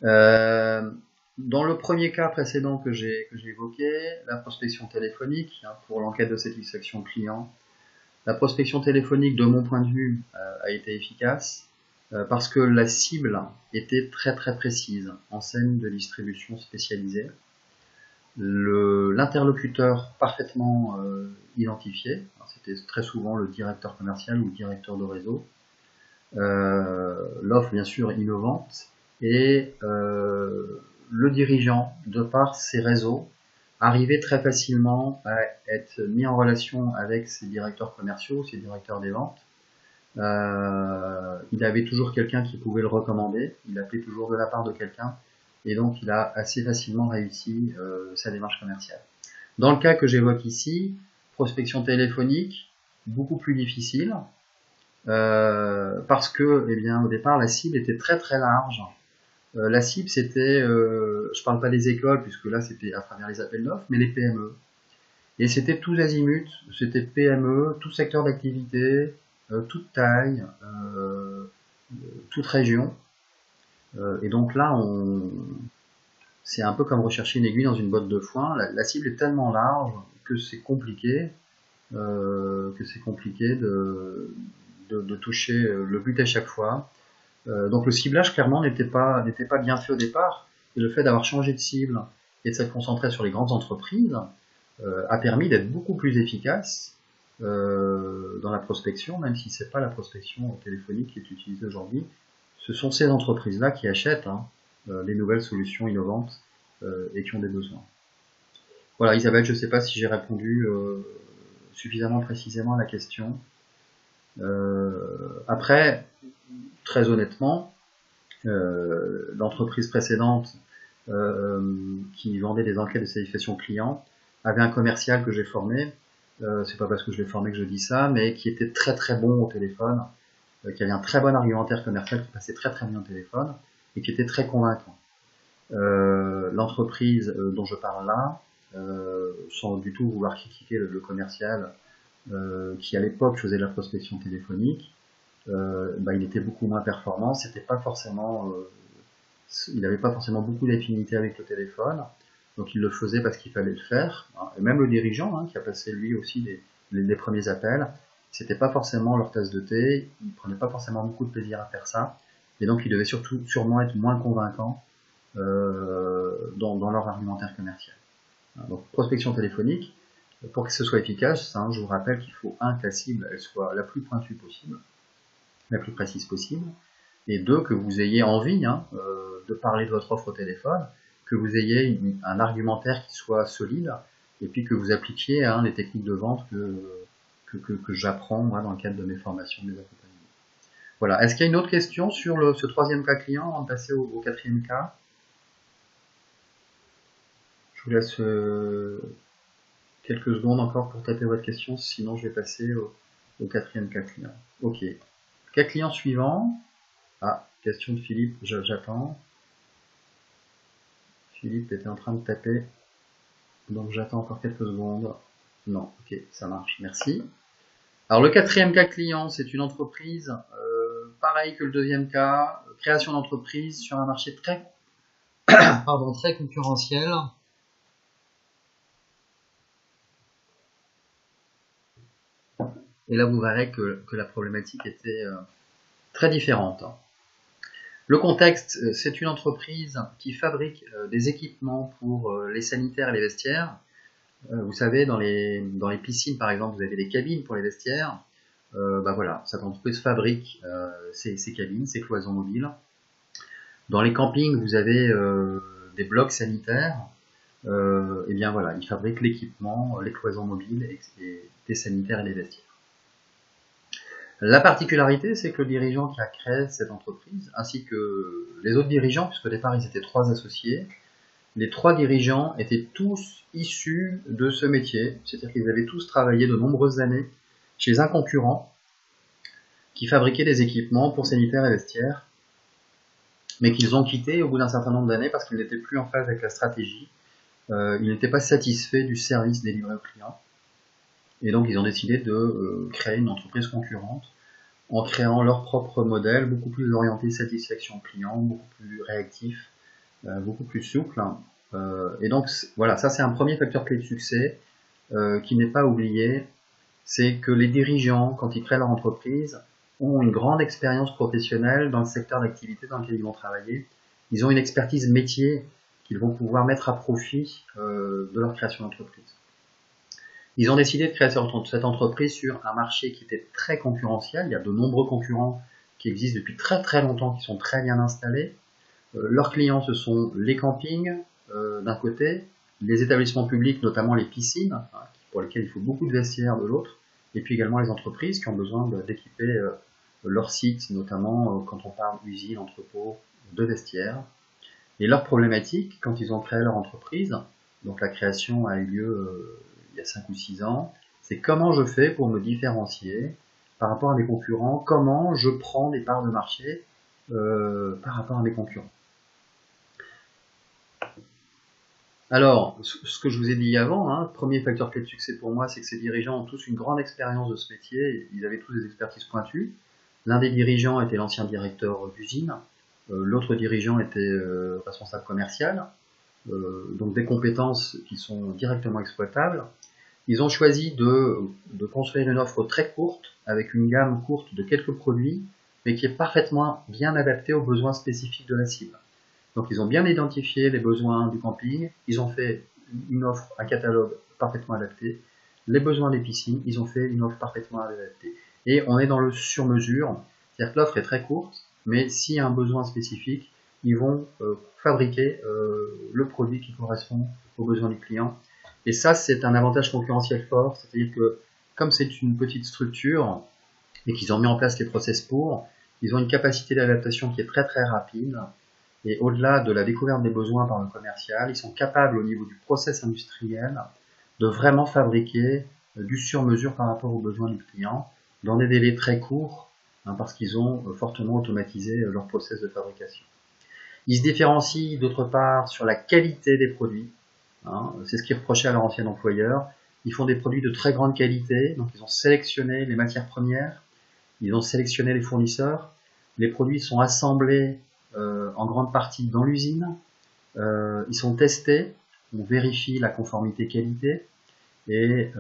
Dans le premier cas précédent que j'ai évoqué, la prospection téléphonique, pour l'enquête de satisfaction client, la prospection téléphonique, de mon point de vue, a été efficace parce que la cible était très très précise, enseigne de distribution spécialisée, l'interlocuteur parfaitement identifié, c'était très souvent le directeur commercial ou le directeur de réseau, l'offre bien sûr innovante, et le dirigeant, de par ses réseaux, arrivait très facilement à être mis en relation avec ses directeurs commerciaux, ses directeurs des ventes. Il avait toujours quelqu'un qui pouvait le recommander, il appelait toujours de la part de quelqu'un, et donc il a assez facilement réussi sa démarche commerciale. Dans le cas que j'évoque ici, prospection téléphonique, beaucoup plus difficile, parce que, au départ, la cible était très très large. La cible, c'était, je parle pas des écoles, puisque là, c'était à travers les appels d'offres, mais les PME. Et c'était tous azimuts, c'était PME, tout secteur d'activité, toute taille, toute région. Et donc là, c'est un peu comme rechercher une aiguille dans une botte de foin. La cible est tellement large que c'est compliqué, de toucher le but à chaque fois. Donc le ciblage clairement n'était pas bien fait au départ, et le fait d'avoir changé de cible et de s'être concentré sur les grandes entreprises a permis d'être beaucoup plus efficace dans la prospection, même si c'est pas la prospection téléphonique qui est utilisée aujourd'hui. Ce sont ces entreprises-là qui achètent les nouvelles solutions innovantes et qui ont des besoins. Voilà, Isabelle, je ne sais pas si j'ai répondu suffisamment précisément à la question. Après, très honnêtement, l'entreprise précédente qui vendait des enquêtes de satisfaction client avait un commercial que j'ai formé. C'est pas parce que je l'ai formé que je dis ça, mais qui était très très bon au téléphone, qui avait un très bon argumentaire commercial, qui passait très très bien au téléphone et qui était très convaincant. L'entreprise dont je parle là, sans du tout vouloir critiquer le commercial qui à l'époque faisait de la prospection téléphonique, il était beaucoup moins performant. C'était pas forcément, il n'avait pas forcément beaucoup d'affinité avec le téléphone, donc il le faisait parce qu'il fallait le faire. Et même le dirigeant, qui a passé lui aussi les premiers appels, c'était pas forcément leur tasse de thé, ils prenaient pas forcément beaucoup de plaisir à faire ça, et donc ils devaient sûrement être moins convaincants dans leur argumentaire commercial. Donc prospection téléphonique, pour que ce soit efficace, je vous rappelle qu'il faut que la cible elle soit la plus pointue possible, la plus précise possible, et deux, que vous ayez envie de parler de votre offre au téléphone, que vous ayez un argumentaire qui soit solide, et puis que vous appliquiez les techniques de vente que j'apprends dans le cadre de mes formations, de mes accompagnements. Voilà. Est-ce qu'il y a une autre question sur ce troisième cas client avant de passer au quatrième cas? Je vous laisse quelques secondes encore pour taper votre question, sinon je vais passer au quatrième cas client. Ok. Cas client suivant. Ah, question de Philippe, j'attends. Philippe était en train de taper, donc j'attends encore quelques secondes. Non, ok, ça marche, merci. Alors le quatrième cas client, c'est une entreprise, pareil que le deuxième cas, création d'entreprise sur un marché très concurrentiel. Et là, vous verrez que la problématique était très différente. Le contexte, c'est une entreprise qui fabrique des équipements pour les sanitaires et les vestiaires. Vous savez, dans les piscines, par exemple, vous avez des cabines pour les vestiaires. Voilà, cette entreprise fabrique ces cabines, ces cloisons mobiles. Dans les campings, vous avez des blocs sanitaires. Et bien voilà, ils fabriquent l'équipement, les cloisons mobiles et des sanitaires et des vestiaires. La particularité, c'est que le dirigeant qui a créé cette entreprise, ainsi que les autres dirigeants, puisqu'au départ ils étaient 3 associés, les 3 dirigeants étaient tous issus de ce métier, c'est-à-dire qu'ils avaient tous travaillé de nombreuses années chez un concurrent qui fabriquait des équipements pour sanitaires et vestiaires, mais qu'ils ont quitté au bout d'un certain nombre d'années parce qu'ils n'étaient plus en phase avec la stratégie, ils n'étaient pas satisfaits du service délivré aux clients, et donc ils ont décidé de créer une entreprise concurrente en créant leur propre modèle, beaucoup plus orienté satisfaction client, beaucoup plus réactif, beaucoup plus souple. Et donc voilà, ça c'est un premier facteur clé de succès qui n'est pas oublié, c'est que les dirigeants, quand ils créent leur entreprise, ont une grande expérience professionnelle dans le secteur d'activité dans lequel ils vont travailler. Ils ont une expertise métier qu'ils vont pouvoir mettre à profit de leur création d'entreprise. Ils ont décidé de créer cette entreprise sur un marché qui était très concurrentiel. Il y a de nombreux concurrents qui existent depuis très très longtemps, qui sont très bien installés. Leurs clients, ce sont les campings d'un côté, les établissements publics, notamment les piscines, pour lesquels il faut beaucoup de vestiaires de l'autre, et puis également les entreprises qui ont besoin d'équiper leurs sites, notamment quand on parle d'usines, entrepôts, de vestiaires. Et leur problématique, quand ils ont créé leur entreprise, donc la création a eu lieu il y a 5 ou 6 ans, c'est comment je fais pour me différencier par rapport à mes concurrents, comment je prends des parts de marché par rapport à mes concurrents. Alors, ce que je vous ai dit avant, hein, premier facteur clé de succès pour moi, c'est que ces dirigeants ont tous une grande expérience de ce métier, ils avaient tous des expertises pointues. L'un des dirigeants était l'ancien directeur d'usine, l'autre dirigeant était responsable commercial, donc des compétences qui sont directement exploitables. Ils ont choisi de construire une offre très courte, avec une gamme courte de quelques produits, mais qui est parfaitement bien adaptée aux besoins spécifiques de la cible. Donc ils ont bien identifié les besoins du camping, ils ont fait une offre, un catalogue parfaitement adapté. Les besoins des piscines, ils ont fait une offre parfaitement adaptée. Et on est dans le sur-mesure, c'est-à-dire que l'offre est très courte, mais s'il y a un besoin spécifique, ils vont fabriquer le produit qui correspond aux besoins du client. Et ça, c'est un avantage concurrentiel fort, c'est-à-dire que comme c'est une petite structure et qu'ils ont mis en place les process pour, ils ont une capacité d'adaptation qui est très très rapide. Et au-delà de la découverte des besoins par le commercial, ils sont capables au niveau du process industriel de vraiment fabriquer du sur-mesure par rapport aux besoins du client dans des délais très courts, hein, parce qu'ils ont fortement automatisé leur process de fabrication. Ils se différencient d'autre part sur la qualité des produits. Hein, c'est ce qu'ils reprochaient à leur ancien employeur. Ils font des produits de très grande qualité, donc ils ont sélectionné les matières premières, ils ont sélectionné les fournisseurs, les produits sont assemblés en grande partie dans l'usine, ils sont testés, on vérifie la conformité qualité, et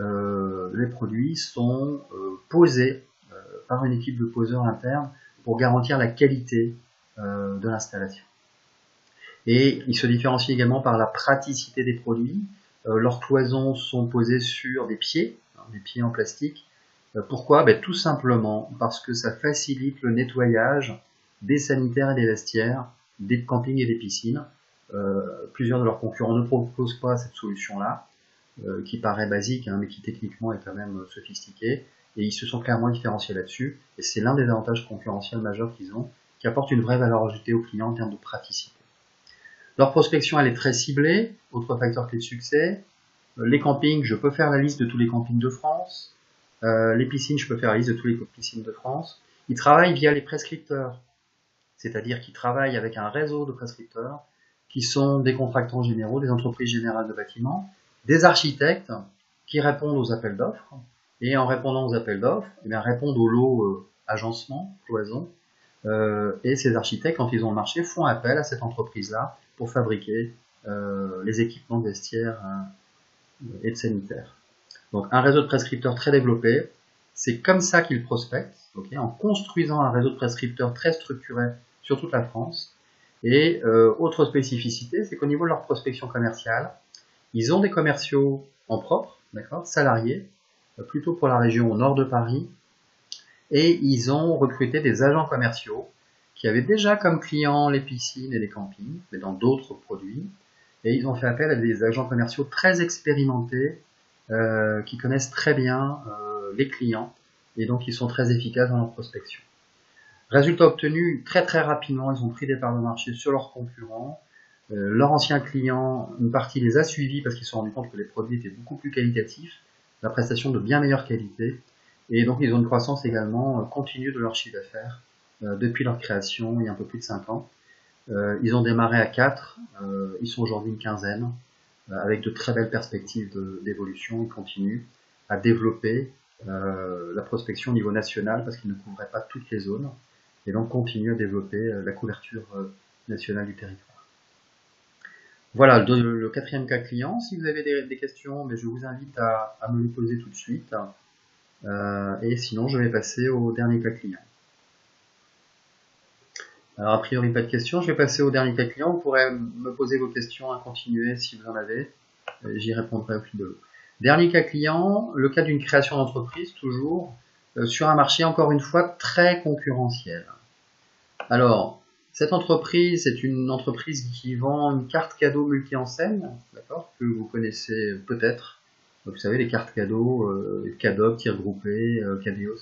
les produits sont posés par une équipe de poseurs internes pour garantir la qualité de l'installation. Et ils se différencient également par la praticité des produits. Leurs cloisons sont posées sur des pieds en plastique. Pourquoi? Tout simplement parce que ça facilite le nettoyage des sanitaires et des vestiaires, des campings et des piscines. Plusieurs de leurs concurrents ne proposent pas cette solution-là, qui paraît basique, hein, mais qui techniquement est quand même sophistiquée. Et ils se sont clairement différenciés là-dessus. Et c'est l'un des avantages concurrentiels majeurs qu'ils ont, qui apporte une vraie valeur ajoutée aux clients en termes de praticité. Leur prospection, elle est très ciblée. Autre facteur clé de succès. Les campings, je peux faire la liste de tous les campings de France. Les piscines, je peux faire la liste de tous les piscines de France. Ils travaillent via les prescripteurs, c'est-à-dire qu'ils travaillent avec un réseau de prescripteurs qui sont des contractants généraux, des entreprises générales de bâtiments, des architectes qui répondent aux appels d'offres, et en répondant aux appels d'offres, répondent aux lots agencement, cloison, et ces architectes, quand ils ont le marché, font appel à cette entreprise-là pour fabriquer les équipements de vestiaires et de sanitaires. Donc un réseau de prescripteurs très développé, c'est comme ça qu'ils prospectent, en construisant un réseau de prescripteurs très structuré sur toute la France. Et autre spécificité, c'est qu'au niveau de leur prospection commerciale, ils ont des commerciaux en propre, salariés, plutôt pour la région au nord de Paris, et ils ont recruté des agents commerciaux qui avaient déjà comme clients les piscines et les campings, mais dans d'autres produits, et ils ont fait appel à des agents commerciaux très expérimentés, qui connaissent très bien les clients, et donc ils sont très efficaces dans leur prospection. Résultat obtenu, très très rapidement, ils ont pris des parts de marché sur leurs concurrents. Leurs anciens clients, une partie les a suivis parce qu'ils se sont rendus compte que les produits étaient beaucoup plus qualitatifs, la prestation de bien meilleure qualité, et donc ils ont une croissance également continue de leur chiffre d'affaires depuis leur création il y a un peu plus de 5 ans. Ils ont démarré à 4, ils sont aujourd'hui une quinzaine, avec de très belles perspectives d'évolution. Ils continuent à développer la prospection au niveau national parce qu'ils ne couvraient pas toutes les zones, et donc continuent à développer la couverture nationale du territoire. Voilà le quatrième cas client. Si vous avez des questions, je vous invite à me les poser tout de suite. Et sinon, je vais passer au dernier cas client. Alors, a priori, pas de questions. Je vais passer au dernier cas client. Vous pourrez me poser vos questions à continuer si vous en avez. J'y répondrai au fil de l'eau. Dernier cas client, le cas d'une création d'entreprise, toujours, sur un marché, encore une fois, très concurrentiel. Alors, cette entreprise, c'est une entreprise qui vend une carte cadeau multi-enseigne, que vous connaissez peut-être. Vous savez, les cartes cadeaux, Cadeaux, tir groupé, Cadeos,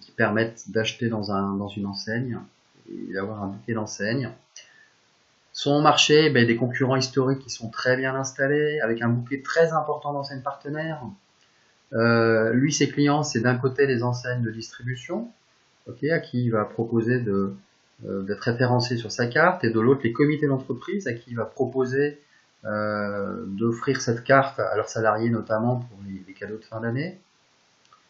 qui permettent d'acheter dans une enseigne et d'avoir un bouquet d'enseignes. Son marché, des concurrents historiques qui sont très bien installés, avec un bouquet très important d'enseignes partenaires. Lui, ses clients, c'est d'un côté les enseignes de distribution, à qui il va proposer d'être référencé sur sa carte, et de l'autre les comités d'entreprise à qui il va proposer d'offrir cette carte à leurs salariés, notamment pour les cadeaux de fin d'année.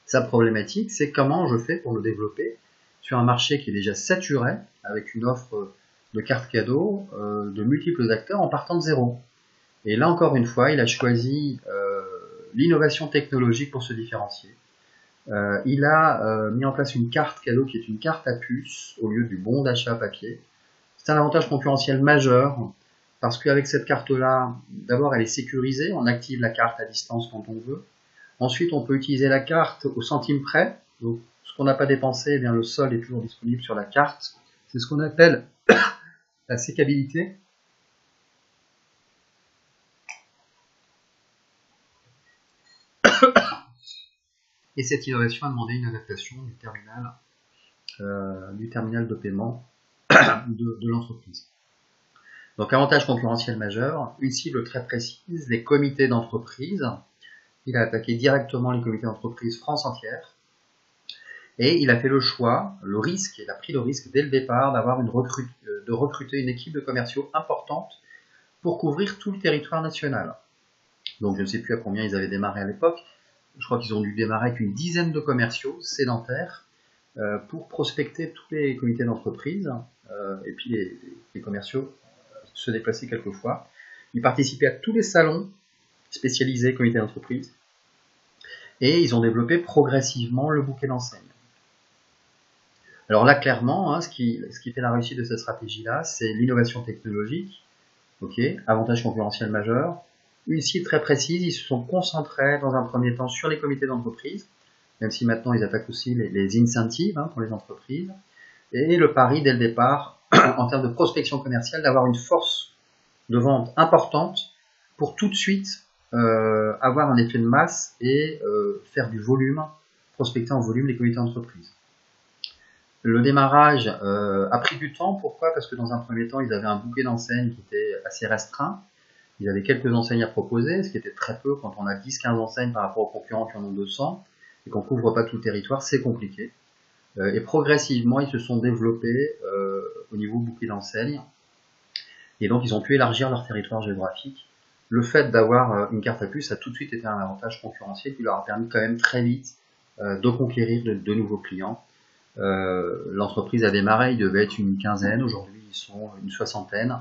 Sa problématique, c'est comment je fais pour le développer sur un marché qui est déjà saturé, avec une offre de cartes cadeaux de multiples acteurs en partant de zéro. Et là encore une fois, il a choisi l'innovation technologique pour se différencier. Il a mis en place une carte cadeau qui est une carte à puce au lieu du bon d'achat papier. C'est un avantage concurrentiel majeur parce qu'avec cette carte-là, d'abord elle est sécurisée, on active la carte à distance quand on veut. Ensuite, on peut utiliser la carte au centime près. Donc, ce qu'on n'a pas dépensé, eh bien, le solde est toujours disponible sur la carte. C'est ce qu'on appelle la sécabilité. Et cette innovation a demandé une adaptation du terminal de paiement de l'entreprise. Donc, avantage concurrentiel majeur, une cible très précise, les comités d'entreprise. Il a attaqué directement les comités d'entreprise France entière. Et il a fait le choix, il a pris le risque dès le départ de recruter une équipe de commerciaux importante pour couvrir tout le territoire national. Donc je ne sais plus à combien ils avaient démarré à l'époque. Je crois qu'ils ont dû démarrer avec une dizaine de commerciaux sédentaires pour prospecter tous les comités d'entreprise. Et puis les commerciaux se déplaçaient quelquefois. Ils participaient à tous les salons spécialisés comités d'entreprise. Et ils ont développé progressivement le bouquet d'enseignes. Alors là, clairement, ce qui fait la réussite de cette stratégie-là, c'est l'innovation technologique, avantage concurrentiel majeur, une cible très précise, ils se sont concentrés dans un premier temps sur les comités d'entreprise, même si maintenant ils attaquent aussi les incentives pour les entreprises, et le pari dès le départ, en termes de prospection commerciale, d'avoir une force de vente importante pour tout de suite avoir un effet de masse et faire du volume, prospecter en volume les comités d'entreprise. Le démarrage a pris du temps. Pourquoi? Parce que dans un premier temps, ils avaient un bouquet d'enseignes qui était assez restreint. Ils avaient quelques enseignes à proposer, ce qui était très peu quand on a 10-15 enseignes par rapport aux concurrents qui en ont 200 et qu'on couvre pas tout le territoire, c'est compliqué. Et progressivement, ils se sont développés au niveau bouquet d'enseignes. Et donc, ils ont pu élargir leur territoire géographique. Le fait d'avoir une carte à puce a tout de suite été un avantage concurrentiel qui leur a permis quand même très vite de conquérir de nouveaux clients. L'entreprise a démarré, il devait être une quinzaine, aujourd'hui ils sont une soixantaine,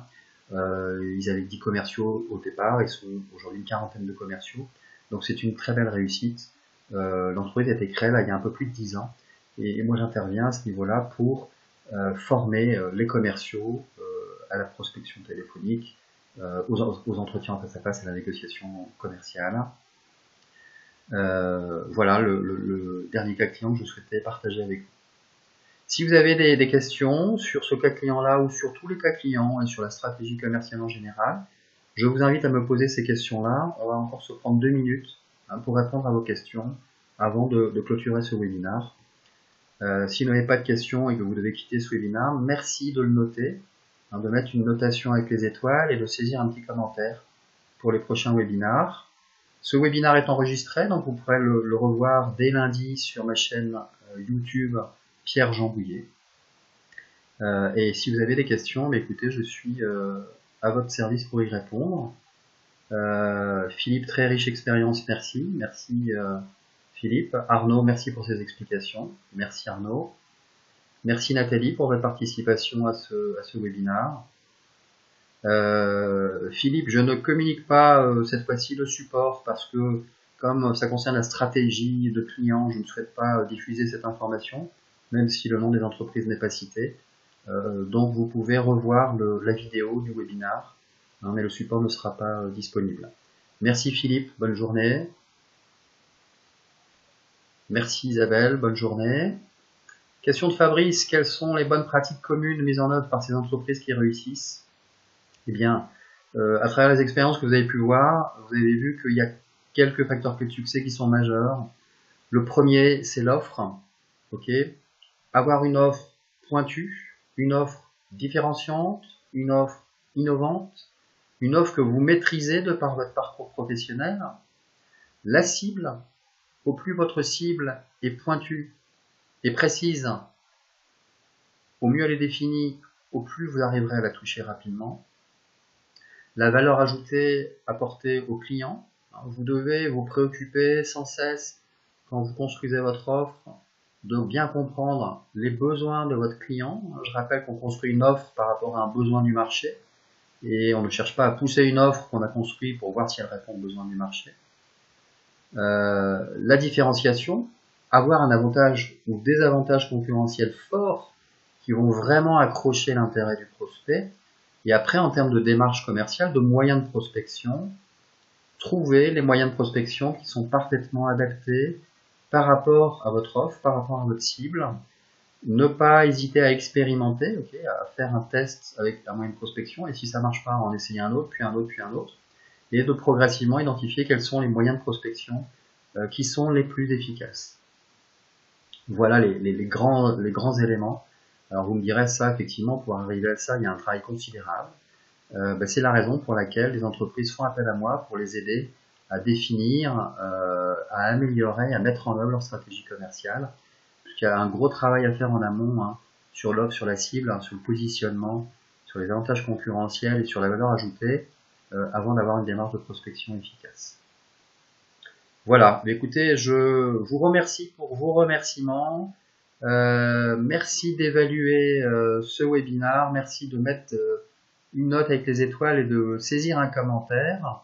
ils avaient 10 commerciaux au départ, ils sont aujourd'hui une quarantaine de commerciaux, donc c'est une très belle réussite. L'entreprise a été créée là il y a un peu plus de 10 ans, et moi j'interviens à ce niveau-là pour former les commerciaux à la prospection téléphonique, aux entretiens face à face et à la négociation commerciale. Voilà le dernier cas client que je souhaitais partager avec vous. Si vous avez des questions sur ce cas client-là ou sur tous les cas clients et sur la stratégie commerciale en général, je vous invite à me poser ces questions-là. On va encore se prendre 2 minutes pour répondre à vos questions avant de clôturer ce webinaire. Si vous n'avez pas de questions et que vous devez quitter ce webinaire, merci de le noter, de mettre une notation avec les étoiles et de saisir un petit commentaire pour les prochains webinaires. Ce webinaire est enregistré, donc vous pourrez le revoir dès lundi sur ma chaîne YouTube Pierre-Jean Bouillet. Et si vous avez des questions, écoutez, je suis à votre service pour y répondre. Philippe, très riche expérience, merci. Merci Philippe. Arnaud, merci pour ces explications. Merci Arnaud. Merci Nathalie pour votre participation à ce webinaire. Philippe, je ne communique pas cette fois-ci le support parce que comme ça concerne la stratégie de client, je ne souhaite pas diffuser cette information, même si le nom des entreprises n'est pas cité. Donc vous pouvez revoir la vidéo du webinaire, mais le support ne sera pas disponible. Merci Philippe, bonne journée. Merci Isabelle, bonne journée. Question de Fabrice, quelles sont les bonnes pratiques communes mises en œuvre par ces entreprises qui réussissent? Eh bien, à travers les expériences que vous avez pu voir, vous avez vu qu'il y a quelques facteurs clés de succès qui sont majeurs. Le premier, c'est l'offre. Avoir une offre pointue, une offre différenciante, une offre innovante, une offre que vous maîtrisez de par votre parcours professionnel. La cible, au plus votre cible est pointue et précise, au mieux elle est définie, au plus vous arriverez à la toucher rapidement. la valeur ajoutée apportée au client. Vous devez vous préoccuper sans cesse, quand vous construisez votre offre, de bien comprendre les besoins de votre client. Je rappelle qu'on construit une offre par rapport à un besoin du marché, et on ne cherche pas à pousser une offre qu'on a construite pour voir si elle répond aux besoins du marché. La différenciation, avoir un avantage ou désavantage concurrentiel fort qui vont vraiment accrocher l'intérêt du prospect. Et après, en termes de démarche commerciale, de moyens de prospection, trouver les moyens de prospection qui sont parfaitement adaptés par rapport à votre offre, par rapport à votre cible. Ne pas hésiter à expérimenter, à faire un test avec un moyen de prospection, et si ça marche pas, en essayer un autre, puis un autre, puis un autre, et de progressivement identifier quels sont les moyens de prospection qui sont les plus efficaces. Voilà les grands éléments. Alors vous me direz ça, effectivement, pour arriver à ça, il y a un travail considérable. C'est la raison pour laquelle les entreprises font appel à moi pour les aider à définir, à améliorer, à mettre en œuvre leur stratégie commerciale. Il y a un gros travail à faire en amont, sur l'offre, sur la cible, sur le positionnement, sur les avantages concurrentiels et sur la valeur ajoutée, avant d'avoir une démarche de prospection efficace. Voilà, écoutez, je vous remercie pour vos remerciements. Merci d'évaluer ce webinaire, merci de mettre une note avec les étoiles et de saisir un commentaire.